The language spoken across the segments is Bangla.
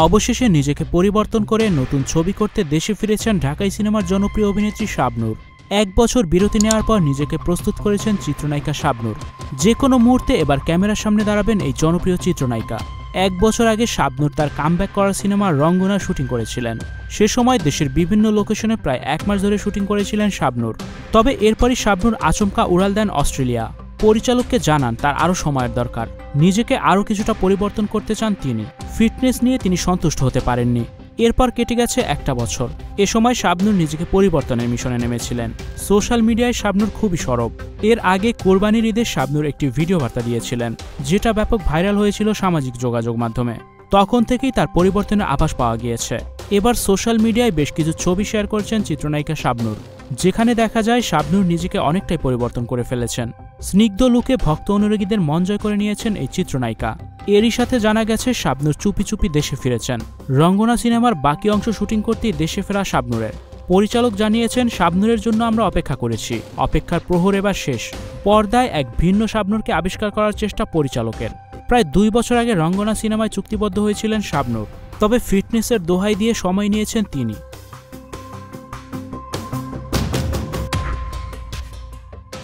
অবশেষে নিজেকে পরিবর্তন করে নতুন ছবি করতে দেশে ফিরেছেন ঢাকাই সিনেমার জনপ্রিয় অভিনেত্রী শাবনূর। 1 বছর বিরতি নেওয়ার পর নিজেকে প্রস্তুত করেছেন চিত্রনায়িকা শাবনূর। যে কোনো মুহূর্তে এবার ক্যামেরার সামনে দাঁড়াবেন এই জনপ্রিয় চিত্রনায়িকা। 1 বছর আগে শাবনূর তার কামব্যাক করা সিনেমা রঙ্গনার শুটিং করেছিলেন। সে সময় দেশের বিভিন্ন লোকেশনে প্রায় 1 মাস ধরে শুটিং করেছিলেন শাবনূর। তবে এরপরই শাবনূর আচমকা উড়াল দেন অস্ট্রেলিয়া। পরিচালককে জানান তার আরও সময়ের দরকার, নিজেকে আরও কিছুটা পরিবর্তন করতে চান তিনি। ফিটনেস নিয়ে তিনি সন্তুষ্ট হতে পারেননি। এরপর কেটে গেছে 1 বছর। এ সময় শাবনূর নিজেকে পরিবর্তনের মিশনে নেমেছিলেন। সোশ্যাল মিডিয়ায় শাবনূর খুবই সরব। এর আগে কোরবানির ঈদে শাবনূর একটি ভিডিও বার্তা দিয়েছিলেন, যেটা ব্যাপক ভাইরাল হয়েছিল সামাজিক যোগাযোগ মাধ্যমে। তখন থেকেই তার পরিবর্তনের আভাস পাওয়া গিয়েছে। এবার সোশ্যাল মিডিয়ায় বেশ কিছু ছবি শেয়ার করছেন চিত্রনায়িকা শাবনূর, যেখানে দেখা যায় শাবনূর নিজেকে অনেকটাই পরিবর্তন করে ফেলেছেন। স্নিগ্ধ লুকে ভক্ত অনুরাগীদের মন জয় করে নিয়েছেন এই চিত্রনায়িকা। এরই সাথে জানা গেছে শাবনূর চুপি চুপি দেশে ফিরেছেন। রঙ্গনা সিনেমার বাকি অংশ শুটিং করতেই দেশে ফেরা শাবনূরের। পরিচালক জানিয়েছেন, শাবনূরের জন্য আমরা অপেক্ষা করেছি, অপেক্ষার প্রহর এবার শেষ। পর্দায় এক ভিন্ন শাবনূরকে আবিষ্কার করার চেষ্টা পরিচালকের। প্রায় 2 বছর আগে রঙ্গনা সিনেমায় চুক্তিবদ্ধ হয়েছিলেন শাবনূর, তবে ফিটনেসের দোহাই দিয়ে সময় নিয়েছেন তিনি।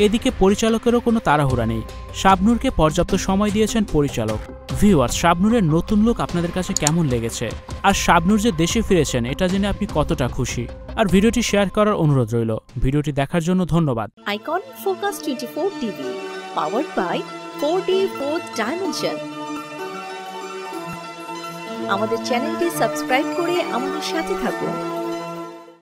এদিকে পরিচালকেরও কোনো তাড়াহুড়া নেই। শাবনূরকে পর্যাপ্ত সময় দিয়েছেন পরিচালক। ভিউয়ার্স, শাবনূরের নতুন লুক আপনাদের কাছে কেমন লেগেছে? আর শাবনূর যে দেশে ফিরেছেন এটা জেনে আপনি কতটা খুশি? আর ভিডিওটি শেয়ার করার অনুরোধ রইল। ভিডিওটি দেখার জন্য ধন্যবাদ। Icon focus 24 TV, powered by 4D Fourth Dimension। আমাদের চ্যানেলটি সাবস্ক্রাইব করে আমাদের সাথে থাকুন।